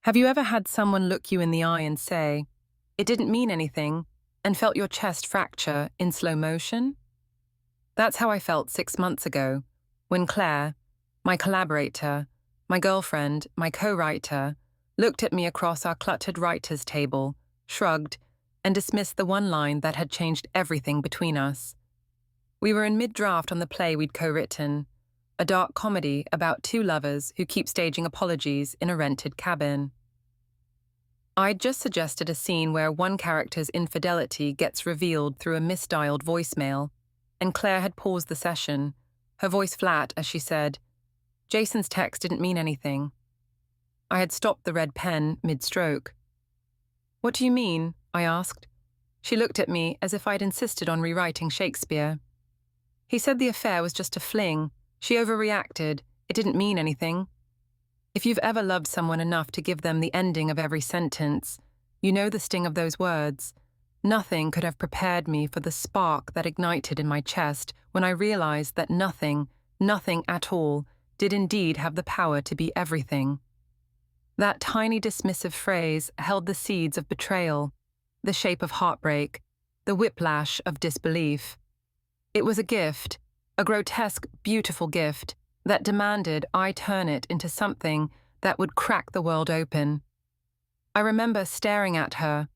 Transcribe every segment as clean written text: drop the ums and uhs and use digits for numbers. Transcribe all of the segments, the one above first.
Have you ever had someone look you in the eye and say, "It didn't mean anything," and felt your chest fracture in slow motion? That's how I felt 6 months ago, when Claire, my collaborator, my girlfriend, my co-writer, looked at me across our cluttered writers' table, shrugged, and dismissed the one line that had changed everything between us. We were in mid-draft on the play we'd co-written, a dark comedy about two lovers who keep staging apologies in a rented cabin. I'd just suggested a scene where one character's infidelity gets revealed through a misdialed voicemail, and Claire had paused the session, her voice flat as she said, "Jason's text didn't mean anything." I had stopped the red pen mid-stroke. "What do you mean?" I asked. She looked at me as if I'd insisted on rewriting Shakespeare. "He said the affair was just a fling. She overreacted. It didn't mean anything." If you've ever loved someone enough to give them the ending of every sentence, you know the sting of those words. Nothing could have prepared me for the spark that ignited in my chest when I realized that nothing at all, did indeed have the power to be everything. That tiny dismissive phrase held the seeds of betrayal, the shape of heartbreak, the whiplash of disbelief. It was a gift, a grotesque, beautiful gift, that demanded I turn it into something that would crack the world open. I remember staring at her,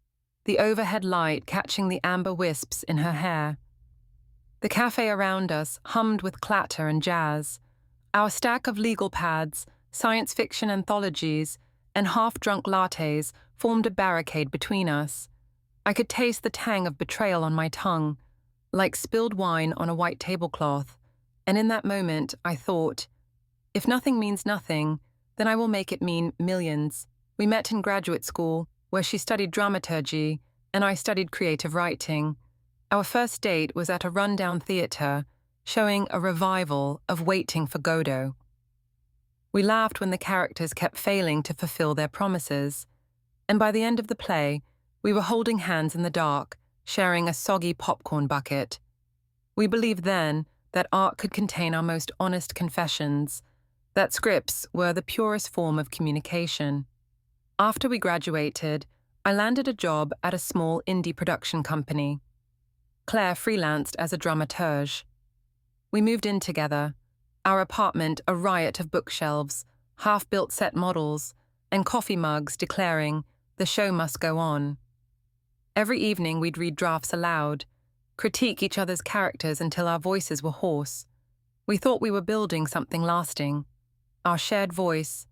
the overhead light catching the amber wisps in her hair. The cafe around us hummed with clatter and jazz. Our stack of legal pads, science fiction anthologies, and half-drunk lattes formed a barricade between us. I could taste the tang of betrayal on my tongue, like spilled wine on a white tablecloth. And in that moment, I thought, if nothing means nothing, then I will make it mean millions. We met in graduate school, where she studied dramaturgy, and I studied creative writing. Our first date was at a rundown theatre, showing a revival of Waiting for Godot. We laughed when the characters kept failing to fulfill their promises, and by the end of the play, we were holding hands in the dark, sharing a soggy popcorn bucket. We believed then that art could contain our most honest confessions, that scripts were the purest form of communication. After we graduated, I landed a job at a small indie production company. Claire freelanced as a dramaturge. We moved in together, our apartment a riot of bookshelves, half-built set models, and coffee mugs declaring, "The show must go on." Every evening we'd read drafts aloud, critique each other's characters until our voices were hoarse. We thought we were building something lasting, our shared voice,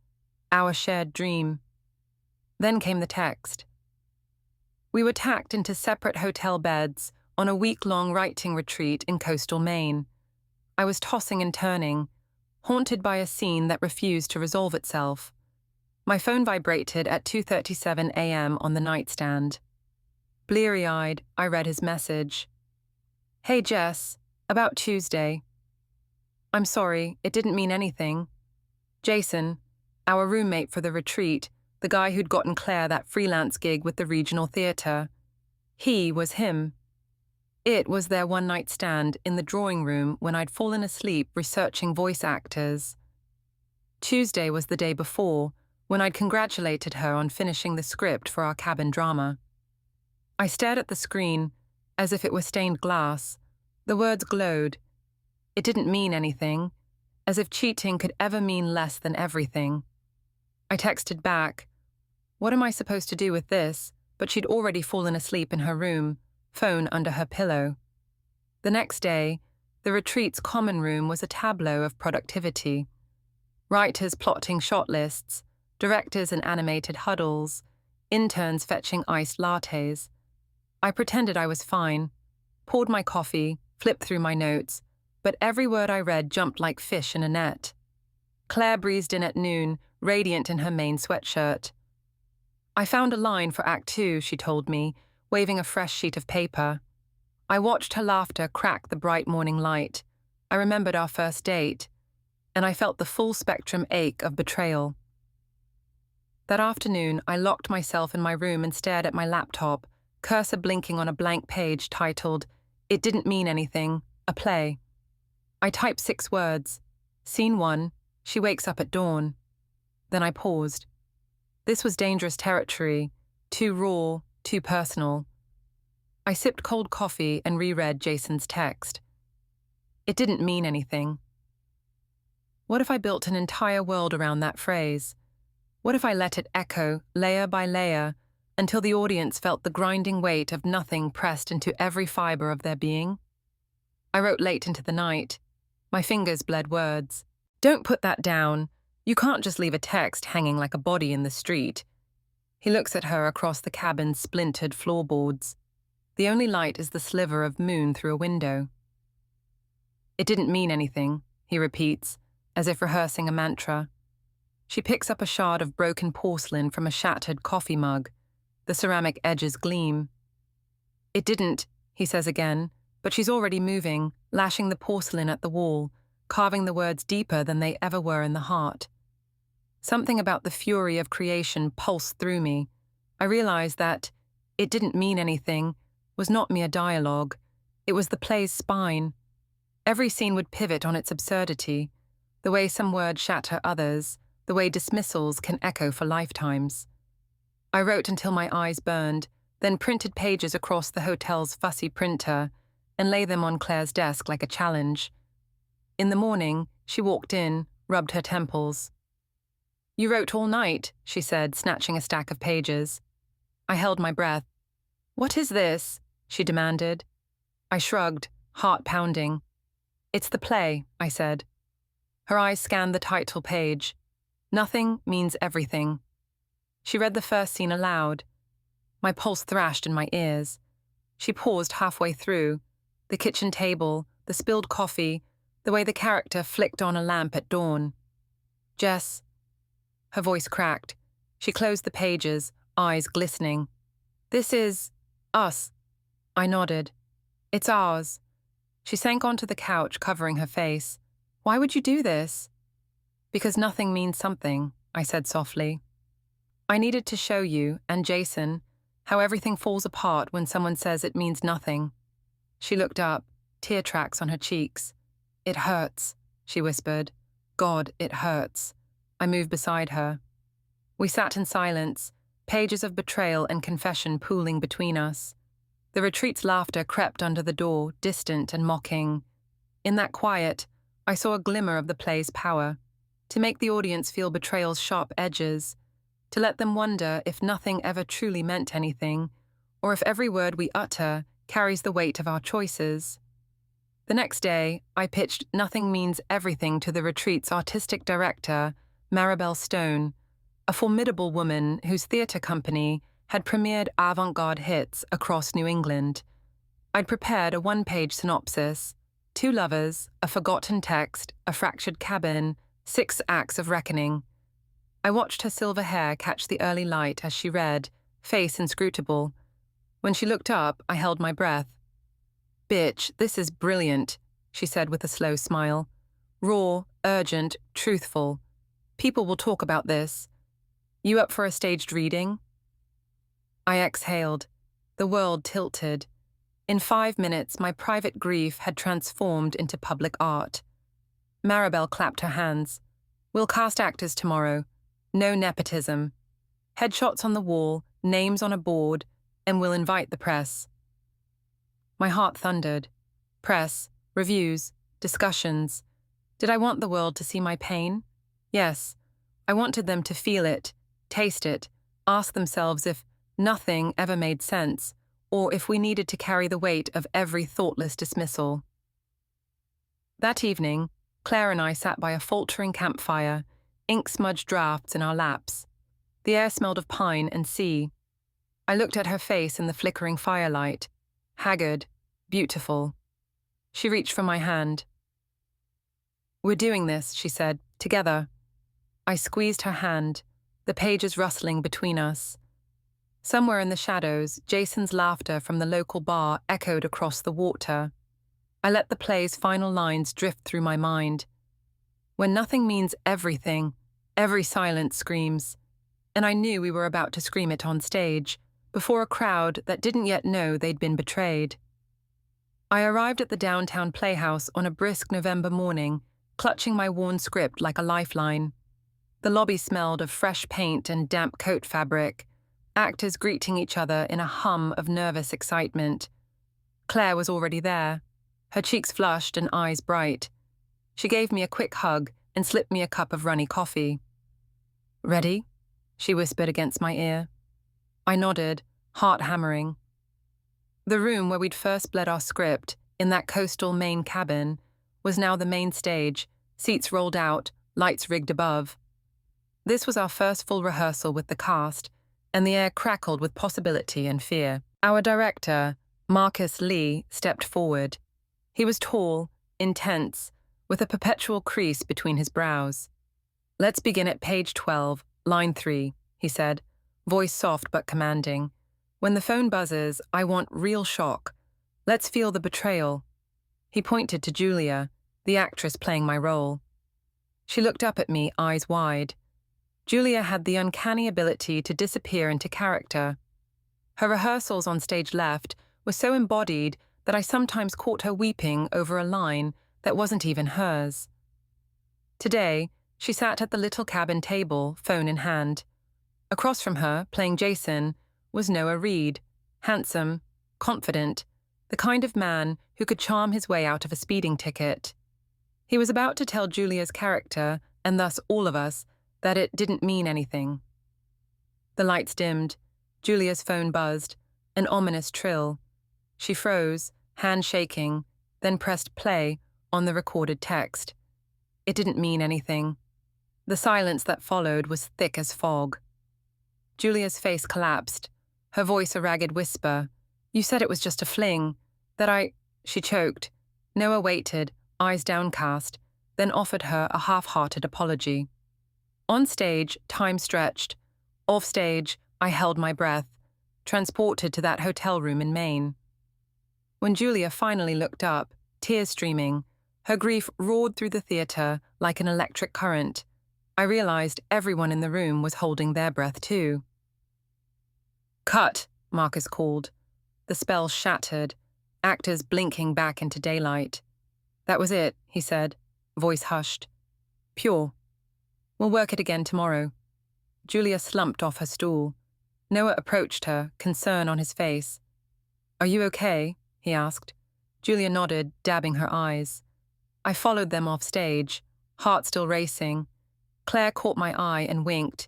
our shared dream. Then came the text. We were tacked into separate hotel beds on a week-long writing retreat in coastal Maine. I was tossing and turning, haunted by a scene that refused to resolve itself. My phone vibrated at 2:37 a.m. on the nightstand. Bleary-eyed, I read his message. "Hey Jess, about Tuesday. I'm sorry, it didn't mean anything. Jason, our roommate for the retreat, the guy who'd gotten Claire that freelance gig with the regional theatre. He was him. It was their one-night stand in the drawing room when I'd fallen asleep researching voice actors. Tuesday was the day before, when I'd congratulated her on finishing the script for our cabin drama. I stared at the screen, as if it were stained glass. The words glowed. It didn't mean anything, as if cheating could ever mean less than everything. I texted back, "What am I supposed to do with this?" But she'd already fallen asleep in her room, phone under her pillow. The next day, the retreat's common room was a tableau of productivity. Writers plotting shot lists, directors in animated huddles, interns fetching iced lattes. I pretended I was fine, poured my coffee, flipped through my notes, but every word I read jumped like fish in a net. Claire breezed in at noon, radiant in her Maine sweatshirt. "I found a line for Act 2, she told me, waving a fresh sheet of paper. I watched her laughter crack the bright morning light. I remembered our first date, and I felt the full spectrum ache of betrayal. That afternoon, I locked myself in my room and stared at my laptop, cursor blinking on a blank page titled, "It Didn't Mean Anything, a Play." I typed 6 words. Scene 1, she wakes up at dawn. Then I paused. This was dangerous territory, too raw, too personal. I sipped cold coffee and reread Jason's text. It didn't mean anything. What if I built an entire world around that phrase? What if I let it echo, layer by layer, until the audience felt the grinding weight of nothing pressed into every fiber of their being? I wrote late into the night. My fingers bled words. Don't put that down. You can't just leave a text hanging like a body in the street. He looks at her across the cabin's splintered floorboards. The only light is the sliver of moon through a window. It didn't mean anything, he repeats, as if rehearsing a mantra. She picks up a shard of broken porcelain from a shattered coffee mug. The ceramic edges gleam. It didn't, he says again, but she's already moving, lashing the porcelain at the wall, carving the words deeper than they ever were in the heart. Something about the fury of creation pulsed through me. I realized that "it didn't mean anything" was not mere dialogue. It was the play's spine. Every scene would pivot on its absurdity, the way some words shatter others, the way dismissals can echo for lifetimes. I wrote until my eyes burned, then printed pages across the hotel's fussy printer and lay them on Claire's desk like a challenge. In the morning, she walked in, rubbed her temples. "You wrote all night," she said, snatching a stack of pages. I held my breath. "What is this?" she demanded. I shrugged, heart pounding. "It's the play," I said. Her eyes scanned the title page. "Nothing means everything." She read the first scene aloud. My pulse thrashed in my ears. She paused halfway through. The kitchen table, the spilled coffee, the way the character flicked on a lamp at dawn. "Jess." Her voice cracked. She closed the pages, eyes glistening. "This is us." I nodded. "It's ours." She sank onto the couch, covering her face. "Why would you do this?" "Because nothing means something," I said softly. "I needed to show you, and Jason, how everything falls apart when someone says it means nothing." She looked up, tear tracks on her cheeks. "It hurts," she whispered. "God, it hurts." I moved beside her. We sat in silence, pages of betrayal and confession pooling between us. The retreat's laughter crept under the door, distant and mocking. In that quiet, I saw a glimmer of the play's power, to make the audience feel betrayal's sharp edges, to let them wonder if nothing ever truly meant anything, or if every word we utter carries the weight of our choices. The next day, I pitched Nothing Means Everything to the retreat's artistic director, Maribel Stone, a formidable woman whose theatre company had premiered avant-garde hits across New England. I'd prepared a one-page synopsis: 2 lovers, a forgotten text, a fractured cabin, 6 acts of reckoning. I watched her silver hair catch the early light as she read, face inscrutable. When she looked up, I held my breath. "Bitch, this is brilliant," she said with a slow smile. "Raw, urgent, truthful. People will talk about this. You up for a staged reading?" I exhaled. The world tilted. In 5 minutes, my private grief had transformed into public art. Maribel clapped her hands. "We'll cast actors tomorrow. No nepotism. Headshots on the wall, names on a board, and we'll invite the press." My heart thundered. Press, reviews, discussions. Did I want the world to see my pain? Yes. I wanted them to feel it, taste it, ask themselves if nothing ever made sense, or if we needed to carry the weight of every thoughtless dismissal. That evening, Claire and I sat by a faltering campfire, ink-smudged drafts in our laps. The air smelled of pine and sea. I looked at her face in the flickering firelight, haggard, beautiful. She reached for my hand. "We're doing this," she said, "together." I squeezed her hand, the pages rustling between us. Somewhere in the shadows, Jason's laughter from the local bar echoed across the water. I let the play's final lines drift through my mind. When nothing means everything, every silence screams. And I knew we were about to scream it on stage, before a crowd that didn't yet know they'd been betrayed. I arrived at the downtown playhouse on a brisk November morning, clutching my worn script like a lifeline. The lobby smelled of fresh paint and damp coat fabric, actors greeting each other in a hum of nervous excitement. Claire was already there, her cheeks flushed and eyes bright. She gave me a quick hug and slipped me a cup of runny coffee. "Ready?" she whispered against my ear. I nodded, heart hammering. The room where we'd first bled our script, in that coastal Maine cabin, was now the main stage, seats rolled out, lights rigged above. This was our first full rehearsal with the cast, and the air crackled with possibility and fear. Our director, Marcus Lee, stepped forward. He was tall, intense, with a perpetual crease between his brows. "Let's begin at page 12, line 3, he said, voice soft but commanding. "When the phone buzzes, I want real shock. Let's feel the betrayal." He pointed to Julia, the actress playing my role. She looked up at me, eyes wide. Julia had the uncanny ability to disappear into character. Her rehearsals on stage left were so embodied that I sometimes caught her weeping over a line that wasn't even hers. Today, she sat at the little cabin table, phone in hand. Across from her, playing Jason, was Noah Reid, handsome, confident, the kind of man who could charm his way out of a speeding ticket. He was about to tell Julia's character, and thus all of us, that it didn't mean anything. The lights dimmed. Julia's phone buzzed, an ominous trill. She froze, hand shaking, then pressed play on the recorded text. It didn't mean anything. The silence that followed was thick as fog. Julia's face collapsed, her voice a ragged whisper. "You said it was just a fling, that She choked. Noah waited, eyes downcast, then offered her a half-hearted apology. On stage, time stretched. Off stage, I held my breath, transported to that hotel room in Maine. When Julia finally looked up, tears streaming, her grief roared through the theater like an electric current. I realized everyone in the room was holding their breath too. "Cut," Marcus called. The spell shattered, actors blinking back into daylight. "That was it," he said, voice hushed. "Pure. We'll work it again tomorrow." Julia slumped off her stool. Noah approached her, concern on his face. "Are you okay?" he asked. Julia nodded, dabbing her eyes. I followed them off stage, heart still racing. Claire caught my eye and winked.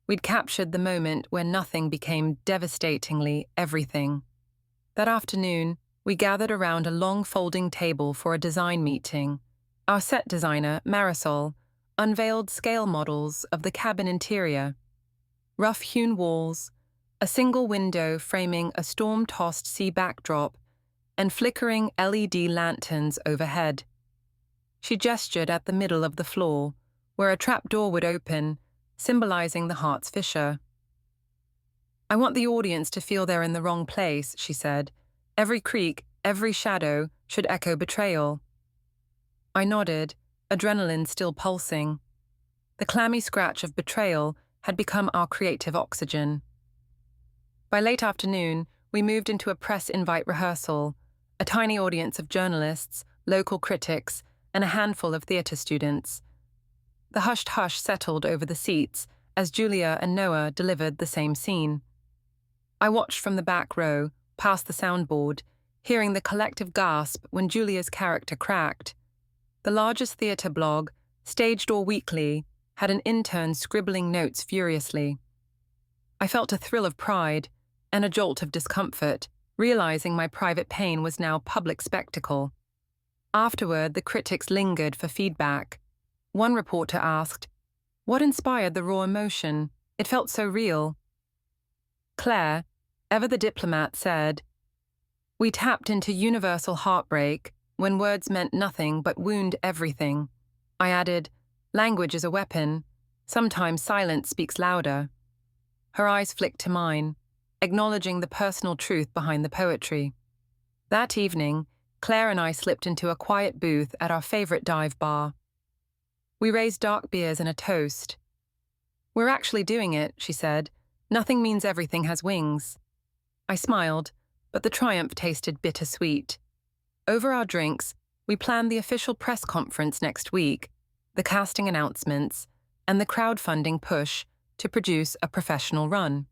We'd captured the moment where nothing became devastatingly everything. That afternoon, we gathered around a long folding table for a design meeting. Our set designer, Marisol, unveiled scale models of the cabin interior. Rough-hewn walls, a single window framing a storm-tossed sea backdrop, and flickering LED lanterns overhead. She gestured at the middle of the floor, where a trapdoor would open, symbolizing the heart's fissure. "I want the audience to feel they're in the wrong place," she said. "Every creak, every shadow should echo betrayal." I nodded, adrenaline still pulsing. The clammy scratch of betrayal had become our creative oxygen. By late afternoon, we moved into a press invite rehearsal, a tiny audience of journalists, local critics, and a handful of theatre students. The hushed hush settled over the seats as Julia and Noah delivered the same scene. I watched from the back row, past the soundboard, hearing the collective gasp when Julia's character cracked. The largest theatre blog, Stage Door Weekly, had an intern scribbling notes furiously. I felt a thrill of pride and a jolt of discomfort, realizing my private pain was now public spectacle. Afterward, the critics lingered for feedback. One reporter asked, "What inspired the raw emotion? It felt so real." Claire, ever the diplomat, said, "We tapped into universal heartbreak when words meant nothing but wound everything." I added, "Language is a weapon. Sometimes silence speaks louder." Her eyes flicked to mine, acknowledging the personal truth behind the poetry. That evening, Claire and I slipped into a quiet booth at our favorite dive bar. We raised dark beers and a toast. "We're actually doing it," she said. "Nothing means everything has wings." I smiled, but the triumph tasted bittersweet. Over our drinks, we planned the official press conference next week, the casting announcements, and the crowdfunding push to produce a professional run.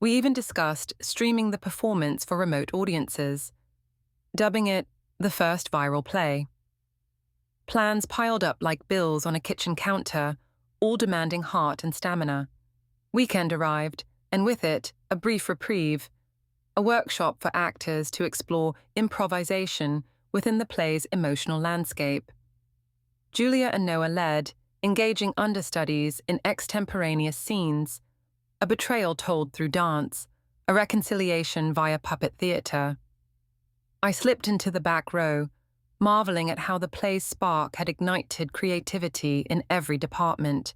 We even discussed streaming the performance for remote audiences, dubbing it the first viral play. Plans piled up like bills on a kitchen counter, all demanding heart and stamina. Weekend arrived, and with it, a brief reprieve, a workshop for actors to explore improvisation within the play's emotional landscape. Julia and Noah led, engaging understudies in extemporaneous scenes, a betrayal told through dance, a reconciliation via puppet theatre. I slipped into the back row, marveling at how the play's spark had ignited creativity in every department.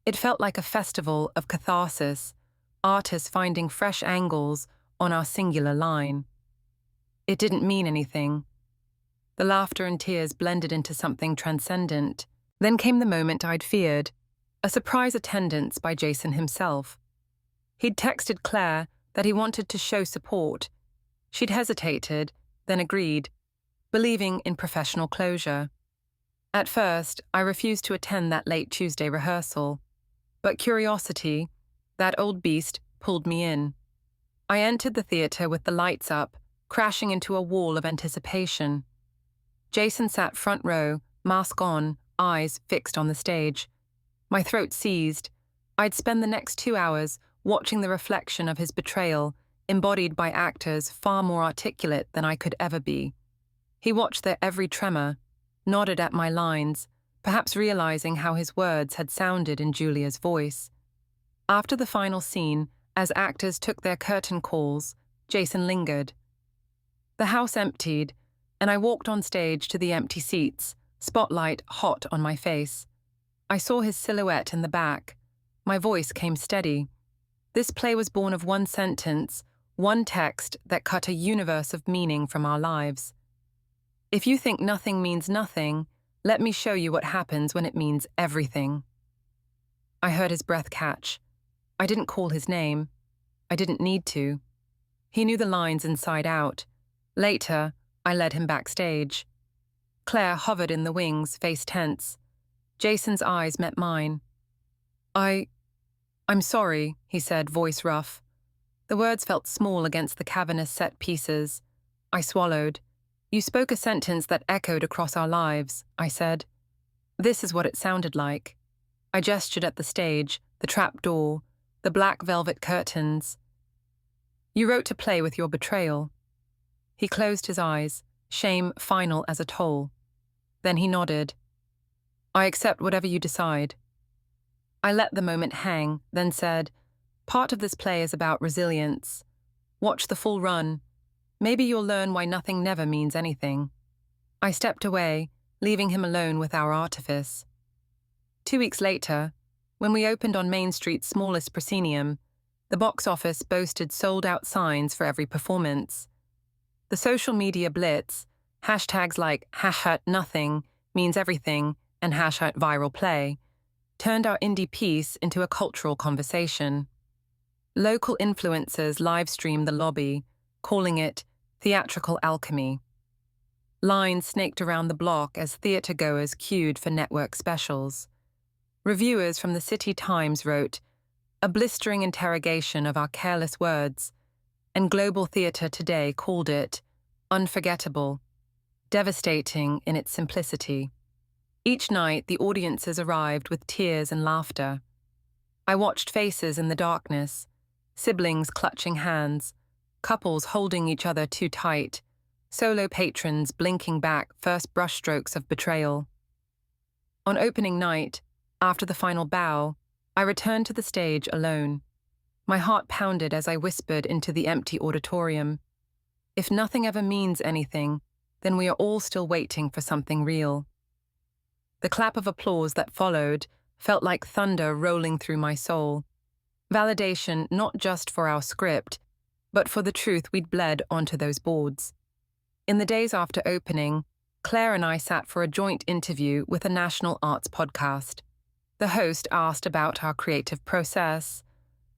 It felt like a festival of catharsis, artists finding fresh angles on our singular line. It didn't mean anything. The laughter and tears blended into something transcendent. Then came the moment I'd feared, a surprise attendance by Jason himself. He'd texted Claire that he wanted to show support. She'd hesitated, then agreed, believing in professional closure. At first, I refused to attend that late Tuesday rehearsal, but curiosity, that old beast, pulled me in. I entered the theatre with the lights up, crashing into a wall of anticipation. Jason sat front row, mask on, eyes fixed on the stage. My throat seized. I'd spend the next 2 hours watching the reflection of his betrayal, embodied by actors far more articulate than I could ever be. He watched their every tremor, nodded at my lines, perhaps realizing how his words had sounded in Julia's voice. After the final scene, as actors took their curtain calls, Jason lingered. The house emptied, and I walked on stage to the empty seats, spotlight hot on my face. I saw his silhouette in the back. My voice came steady. This play was born of one sentence, one text that cut a universe of meaning from our lives. If you think nothing means nothing, let me show you what happens when it means everything. I heard his breath catch. I didn't call his name. I didn't need to. He knew the lines inside out. Later, I led him backstage. Claire hovered in the wings, face tense. Jason's eyes met mine. I'm sorry, he said, voice rough. The words felt small against the cavernous set pieces. I swallowed. You spoke a sentence that echoed across our lives, I said. This is what it sounded like. I gestured at the stage, the trap door, the black velvet curtains. You wrote to play with your betrayal. He closed his eyes, shame final as a toll. Then he nodded. I accept whatever you decide. I let the moment hang, then said, part of this play is about resilience. Watch the full run. Maybe you'll learn why nothing never means anything. I stepped away, leaving him alone with our artifice. 2 weeks later, when we opened on Main Street's smallest proscenium, the box office boasted sold-out signs for every performance. The social media blitz, hashtags like #nothing means everything and #viral play, turned our indie piece into a cultural conversation. Local influencers live-streamed the lobby, calling it theatrical alchemy. Lines snaked around the block as theatergoers queued for network specials. Reviewers from the City Times wrote, a blistering interrogation of our careless words, and Global Theatre Today called it unforgettable, devastating in its simplicity. Each night, the audiences arrived with tears and laughter. I watched faces in the darkness, siblings clutching hands, couples holding each other too tight, solo patrons blinking back first brushstrokes of betrayal. On opening night, after the final bow, I returned to the stage alone. My heart pounded as I whispered into the empty auditorium. If nothing ever means anything, then we are all still waiting for something real. The clap of applause that followed felt like thunder rolling through my soul. Validation not just for our script, but for the truth we'd bled onto those boards. In the days after opening, Claire and I sat for a joint interview with a national arts podcast. The host asked about our creative process.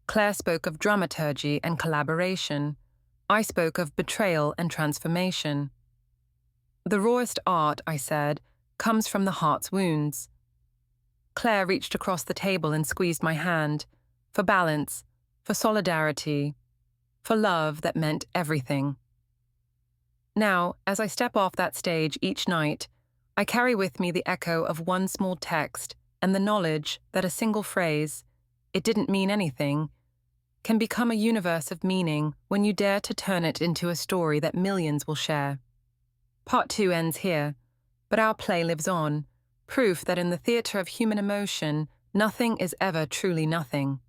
Claire spoke of dramaturgy and collaboration. I spoke of betrayal and transformation. The rawest art, I said, comes from the heart's wounds. Claire reached across the table and squeezed my hand, for balance, for solidarity, for love that meant everything. Now, as I step off that stage each night, I carry with me the echo of one small text and the knowledge that a single phrase, "It didn't mean anything," can become a universe of meaning when you dare to turn it into a story that millions will share. Part 2 ends here, but our play lives on, proof that in the theatre of human emotion, nothing is ever truly nothing.